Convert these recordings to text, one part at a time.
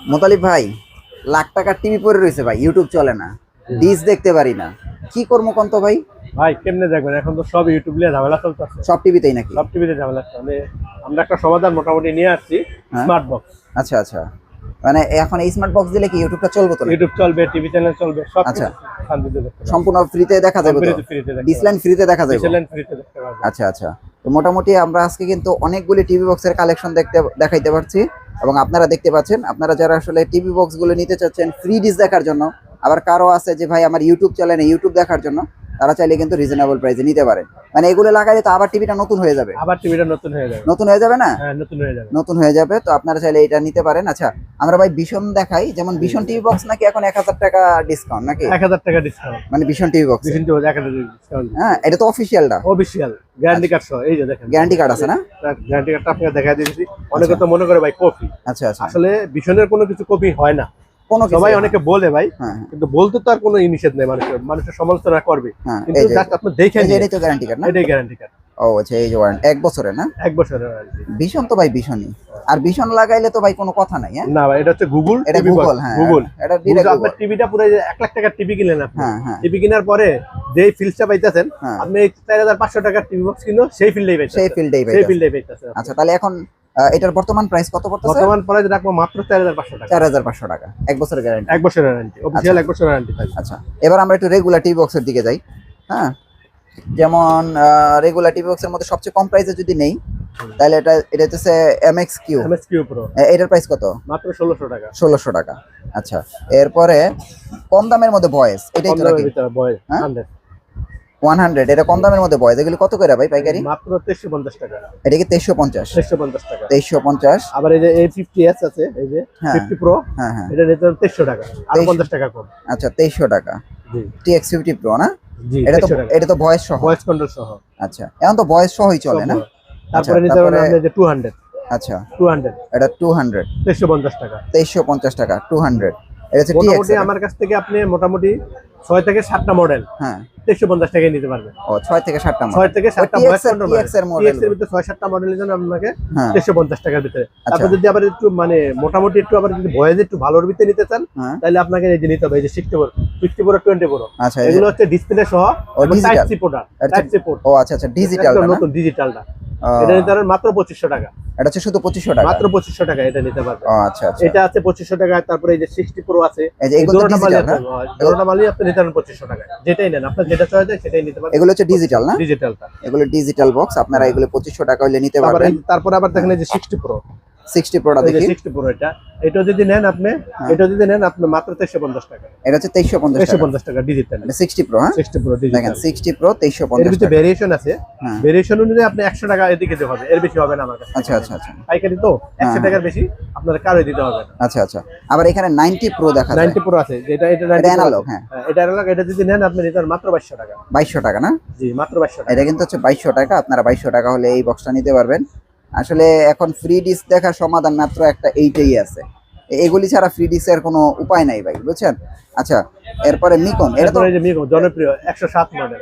মোতালিব ভাই, লাখ টাকার টিভি পড়ে রয়েছে ভাই, ইউটিউব চলে না, ডিশ দেখতে পারি না, কি করবো কোন তো ভাই? ভাই কেমনে দেখবেন, এখন তো সব ইউটিউব নিয়ে ঝামেলা চলতেছে। সব টিভিতেই নাকি? সব টিভিতে ঝামেলা চলে। আমরা একটা সমাধান মোটামুটি নিয়ে আসছি, হ্যাঁ। Smart box. আচ্ছা আচ্ছা, মানে এখন এই স্মার্ট বক্স দিলে কি ইউটিউবটা চলবে তো? ইউটিউব চলবে, টিভি চ্যানেল চলবে, সব আচ্ছা, শান্তিতে দেখতে পারবেন। সম্পূর্ণ ফ্রিতে দেখা যাবে তো? ফ্রিতে দেখতে ডিসলাইন ফ্রিতে দেখা যাবে? চ্যানেল ফ্রিতে দেখতে পারবেন। আচ্ছা আচ্ছা, তো মোটামুটি আমরা আজকে কিন্তু অনেকগুলি টিভি বক্সের কালেকশন দেখাইতে পারছি, এবং আপনারা দেখতে পাচ্ছেন, আপনারা যারা আসলে টিভি বক্স গুলো নিতে চাচ্ছেন ফ্রি ডিশ দেখার জন্য, আবার কারো আছে যে ভাই আমার ইউটিউব চ্যানেলে ইউটিউব দেখার জন্য, তারা চাইলে কিন্তু রিজনেবল প্রাইসে নিতে পারেন। মানে এগুলো লাগাইলে তো আবার টিভিটা নতুন হয়ে যাবে। আবার টিভিটা নতুন হয়ে যাবে। নতুন হয়ে যাবে না? হ্যাঁ, নতুন হয়ে যাবে। নতুন হয়ে যাবে, তো আপনারা চাইলে এটা নিতে পারেন। আচ্ছা, আমরা ভাই ভীষণ দেখাই, যেমন ভীষণ টিভি বক্স নাকি এখন 1000 টাকা ডিসকাউন্ট নাকি? 1000 টাকা ডিসকাউন্ট। মানে ভীষণ টিভি বক্স, ভীষণ টিভি 1000 টাকা ডিসকাউন্ট। হ্যাঁ, এটা তো অফিসিয়ালটা? অফিশিয়াল গ্যারান্টি কার্ড সহ। এই যে দেখেন, গ্যারান্টি কার্ড আছে না? গ্যারান্টি কার্ডটা আপনাকে দেখাই দিয়েছি। অনেকে তো মনে করে ভাই কপি। আচ্ছা আচ্ছা, আসলে ভীষণের কোনো কিছু কপি হয় না। কোনো কিছু সবাই না। অনেকে বলে ভাই, হ্যাঁ কিন্তু বলতে তো আর কোনো নিষেধ নেই। মানুষের সমালোচনা করবে, হ্যাঁ, কিন্তু এই যে জাস্ট আপনি দেখে নিন। এটাই তো গ্যারান্টি কার্ড না? এটাই গ্যারান্টি কার্ড। ও আচ্ছা, এই যে ওয়ারেন্টি 1 বছরের না? 1 বছরের ওয়ারেন্টি। ভীষণ তো ভাই ভীষণই, আর ভীষণ লাগাইলে তো ভাই কোনো কথা নাই। হ্যাঁ না ভাই, এটা হচ্ছে গুগল এটা টিভি গুগল, বক্স। হ্যাঁ গুগল, এটা ডিরেক্ট গুগল। আপনার টিভিটা পুরো 1 লাখ টাকার টিভি কিনলেন আপনি। হ্যাঁ হ্যাঁ টিভি কেনার পরে যেই ফিল্ডটা পাইতেছেন, হ্যাঁ, আপনি 4500 টাকার টিভি বক্স কিনো, সেই ফিল্ডেই পাইতেছেন। সেই ফিল্ডেই সেই পাইতেছে। ফিল্ডেই পাইতেছেন। আচ্ছা, তাহলে এখন এটার বর্তমান প্রাইস কত পড়তেছে? বর্তমান প্রাইস রাখবো মাত্র 4500 টাকা। 4500 টাকা, 1 বছরের গ্যারান্টি। 1 বছরের ওয়ারেন্টি, অফিশিয়াল 1 বছরের ওয়ারেন্টি থাকবে। আচ্ছা, এবার আমরা একটু রেগুলার টিভি বক্সের দিকে যাই। হ্যাঁ, যেমন রেগুলার টিভি বক্সের মধ্যে সবচেয়ে কম প্রাইসে যদি নেই, তাহলে এটা হচ্ছে MX কিউ। MSQ Pro এটার প্রাইস কত? মাত্র 1600 টাকা। 1600 টাকা। আচ্ছা, এরপরে কম দামের মধ্যে ভয়েস, এটাই কম তো দামের নাকি? ভিতরে বয় হ্যাঁ? 100 100, এটা কম দামের মধ্যে ভয়েস, এগুলি কত করে ভাই পাইকারি? মাত্র 2350 টাকা। এটা কি 2350? 2350 টাকা। 2350। আবার এই যে A50s আছে, এই যে হ্যাঁ 50 Pro, হ্যাঁ হ্যাঁ, এটা নিতে 2300 টাকা, আর 50 টাকা কম। আচ্ছা 2300 টাকা। জি TX50 Pro না? জি, এটা তো 2300 টাকা। এটা তো ভয়েস সহ। ভয়েস কন্ট্রোল সহ। আচ্ছা, এখন তো ভয়েস সহই চলে না? তারপরে নিতে তারপরে পারেন আপনি যে 200। আচ্ছা, 200 এটা 200, 2350 টাকা। 2350 টাকা 200। এটা হচ্ছে TX। মোটামুটি আমার কাছ থেকে আপনি মোটামুটি 6 থেকে 7টা মডেল হ্যাঁ, 2350 টাকায় নিতে পারবেন। ও 6 থেকে 7টা 6 থেকে 7টা ভয়েস কন্ট্রোল TX এর মডেল। TX এর ভিতরে 6-7টা মডেলের জন্য আপনাকে হ্যাঁ 2350 টাকার ভিতরে। আচ্ছা। তারপর যদি আবার একটু মানে মোটামুটি একটু আবার যদি ভয়েস একটু ভালোর ভিতরে নিতে চান, হ্যাঁ, তাহলে আপনাকে এই যে নিতে হবে, এই যে 60 Pro, 50 Pro, 20 Pro। আচ্ছা, এগুলো হচ্ছে ডিসপ্লে সহ, ও digital. Type C port, type C port. ও আচ্ছা আচ্ছা, ডিজিটালটা না? নতুন ডিজিটালটা। এটা নিতে পারেন মাত্র 2500 টাকা। এটা হচ্ছে শুধু 2500 টাকা? মাত্র 2500 টাকা এটা নিতে পারবেন। ও আচ্ছা আচ্ছা, এটা আছে 2500 টাকা। তারপরে এই যে 60 Pro আছে, এই যে এগুলো দুটোটা মালই ডিজিটাল না? দুটোটা মালই আপনি নিতে পারেন 2500 টাকা। যেটাই নেন, আপনার যেটা চয়েস হয় সেটাই নিতে পারবেন। এগুলো হচ্ছে ডিজিটাল না? ডিজিটালটা। এগুলো ডিজিটাল বক্স, আপনারা এগুলো 2500 টাকা হইলে নিতে পারবেন। তারপরে আবার দেখেন এই যে 60 Pro, 60 প্রোটা এই যে দেখি। 60 Pro, এটা যদি নেন আপনি, হ্যাঁ। এটা যদি নেন আপনি মাত্র 2350 টাকা। এটা হচ্ছে 2350 টাকা। 2350 টাকা ডিজিটাল। এটা 60 প্রো, হ্যাঁ 60 Pro দেখেন, ডিজিটাল। 60 প্রো এর 2350 ভিতরে টাকা। ভেরিয়েশন আছে, হ্যাঁ, ভেরিয়েশন অনুযায়ী আপনি 100 টাকা এদিকে দিতে হবে, এর বেশি হবে না আমার কাছে। আচ্ছা আচ্ছা আচ্ছা পাইকারি তো 100 হ্যাঁ। টাকার বেশি আপনার কারোই দিতে হবে না। আচ্ছা আচ্ছা, আবার এখানে 90 প্রো দেখা যায়। 90 Pro আছে, যেটা এটা এটা 90 Pro অ্যানালগ, আছে। হ্যাঁ এটা অ্যানালগ। এটা যদি নেন আপনি নিতে পারেন মাত্র 2200 টাকা। 2200 টাকা না? জি, মাত্র 2200 টাকা। এটা কিন্তু হচ্ছে 2200 টাকা। আপনারা 2200 টাকা হলে এই বক্সটা নিতে পারবেন। আসলে এখন ফ্রি ডিশ দেখার সমাধান মাত্র একটা এইটাই আছে, এগুলি ছাড়া ফ্রি ডিশের কোনো উপায় নাই ভাই, বুঝছেন? আচ্ছা, এরপরে মিকন, এটা তো এরপরে এই যে মিকো জনপ্রিয় 107 মডেল,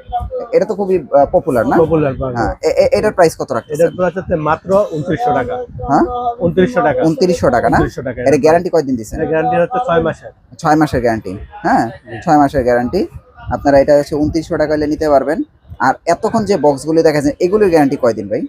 এটা তো খুবই পপুলার না? পপুলার। হ্যাঁ, এটার প্রাইস কত রাখতেছেন? এটার প্রাইস হচ্ছে মাত্র 2900 টাকা। হ্যাঁ 2900 টাকা। 2900 টাকা না? 2900 টাকা। এটা গ্যারান্টি কয়দিন দিচ্ছেন? এটা গ্যারান্টি হচ্ছে 6 মাসের। 6 মাসের গ্যারান্টি। হ্যাঁ 6 মাসের গ্যারান্টি। আপনারা এটা হচ্ছে 2900 টাকা হলে নিতে পারবেন। আর এতক্ষণ যে বক্সগুলো দেখাচ্ছেন, এগুলোর গ্যারান্টি কয়দিন ভাই?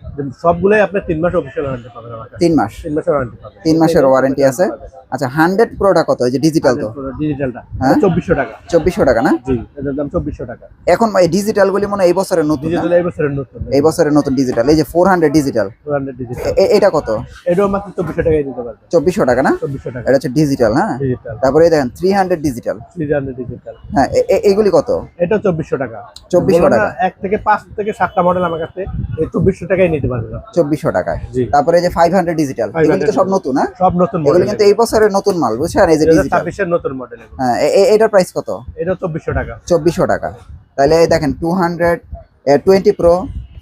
সবগুলাই আপনি 3 মাস অফিশিয়াল ওয়ারেন্টি পাবেন আমার কাছে। 3 মাস? 3 মাসের ওয়ারেন্টি পাবেন। 3 মাসের ওয়ারেন্টি আছে। আচ্ছা, 100 প্রোটা কত? এই যে ডিজিটাল তো ডিজিটালটা হ্যাঁ? 2400 টাকা। 2400 টাকা না? জি, এটার দাম 2400 টাকা। এখন এই ডিজিটাল গুলি মনে হয় এই বছরের নতুন না? ডিজিটাল এই বছরের নতুন। এই বছরের নতুন ডিজিটাল, এই যে 400 ডিজিটাল, 400 ডিজিটাল। এটা কত? এটাও মাত্র 2400 টাকায় দিতে পারবেন। 2400 টাকা না? 2400 টাকা এটা হচ্ছে ডিজিটাল। হ্যাঁ, ডিজিটাল। তারপরে এই দেখেন 300 ডিজিটাল। 300 ডিজিটাল। হ্যাঁ, এগুলি কত? এটাও 2400 টাকা। 2400 টাকা। 1 থেকে 5 থেকে 7টা মডেল আমার কাছে এই 2400 টাকায় নিতে পারবেন। 2400 টাকায়। জি। তারপরে এই যে 500 ডিজিটাল, এগুলি তো সব নতুন। হ্যাঁ, সব নতুন এগুলো মডেল। কিন্তু এই বছরের নতুন মাল, বুঝছেন? এই যে ডিজিটাল, 2026 এর নতুন মডেল। হ্যাঁ, এটার প্রাইস কত? এটা 2400 টাকা। 2400 টাকা। তাহলে এই দেখেন 220 pro,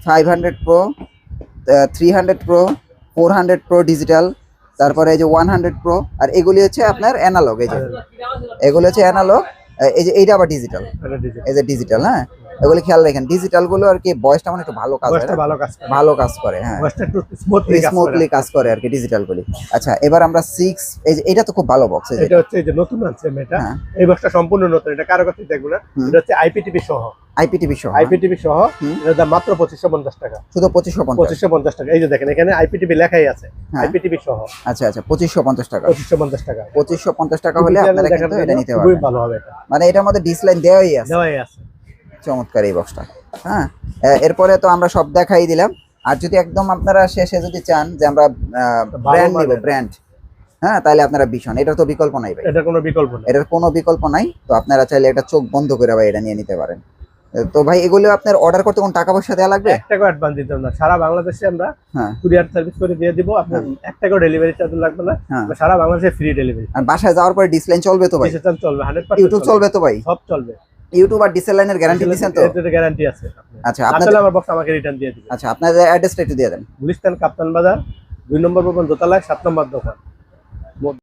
500 pro, 300 pro, 400 pro digital, তারপরে এই যে 100 প্রো, আর এগুলি হচ্ছে আপনার অ্যানালগ। এই যে এগুলো হচ্ছে অ্যানালগ, এই যে এইটা আবার ডিজিটাল, এটা ডিজিটাল। এই যে ডিজিটাল। হ্যাঁ, এগুলো খেয়াল রাখেন। ডিজিটাল গুলো আর কি বয়সটা মানে একটু ভালো কাজ হয় বয়সটা না? ভালো কাজ করে, ভালো কাজ করে, হ্যাঁ বয়সটা একটু স্মুথলি কাজ করে। স্মুথলি কাজ করে আর কি ডিজিটাল গুলি। আচ্ছা এবার আমরা 6, এই যে এটা তো খুব ভালো বক্স। এই যে এটা হচ্ছে এই যে নতুন আছে এটা, হ্যাঁ। এই বক্সটা সম্পূর্ণ নতুন, এটা কারো কাছে দেখবো না। হুম। এটা হচ্ছে আইপিটিভি সহ, আইপিটিভি সহ, আইপিটিভি সহ, হুম। এটার দাম মাত্র 2550 টাকা। শুধু 2550। 2550 টাকা, এই যে দেখেন এখানে আইপিটিভি লেখাই আছে, হ্যাঁ। আইপিটিভি সহ আচ্ছা আচ্ছা 2550 টাকা। 2550 টাকা। 2550 টাকা হলে আপনারা কিন্তু এটা নিতে খুবই পারবেন। ভালো হবে এটা, মানে এটার মধ্যে ডিসলাইন দেওয়াই আছে। দেওয়াই আছে। চমৎকার এই বক্সটা। হ্যাঁ এরপরে তো আমরা সব দেখাই দিলাম। আর যদি একদম আপনারা শেষে যদি চান যে আমরা ব্র্যান্ড নিব, মানের। ব্র্যান্ড, হ্যাঁ তাহলে আপনারা ভীষণ, এটার তো বিকল্প নাই ভাই, এটার কোনো বিকল্প নেই। এটার কোনো বিকল্প নাই। তো আপনারা চাইলে এটা চোখ বন্ধ করে ভাই এটা নিয়ে নিতে পারেন। তো ভাই এগুলো আপনার অর্ডার করতে কোন টাকা পয়সা দেওয়া লাগবে? 1 টাকা অ্যাডভান্স দিতে হবে না, সারা বাংলাদেশে আমরা হ্যাঁ কুরিয়ার সার্ভিস করে দিয়ে দিব, আপনার 1 টাকাও ডেলিভারি চার্জ লাগবে না, হ্যাঁ। আমরা সারা বাংলাদেশে ফ্রি ডেলিভারি। আর বাসায় যাওয়ার পরে ডিসলাইন চলবে তো ভাই? ডিজিটাল চলবে, 100% ইউটিউব চলবে তো ভাই? সব চলবে। ইউটিউব আর ডিসলাইনের গ্যারান্টি দিচ্ছেন তো? এর গ্যারান্টি আছে। আচ্ছা আসলে আপনাদের, আমার বক্স আমাকে রিটার্ন দিয়ে দিবেন। আচ্ছা আপনাদের অ্যাড্রেসটা একটু দিয়ে দেন। গুলিস্তান কাপ্তান বাজার 2 নম্বর ভবন দোতলায় 7 নম্বর দোকান।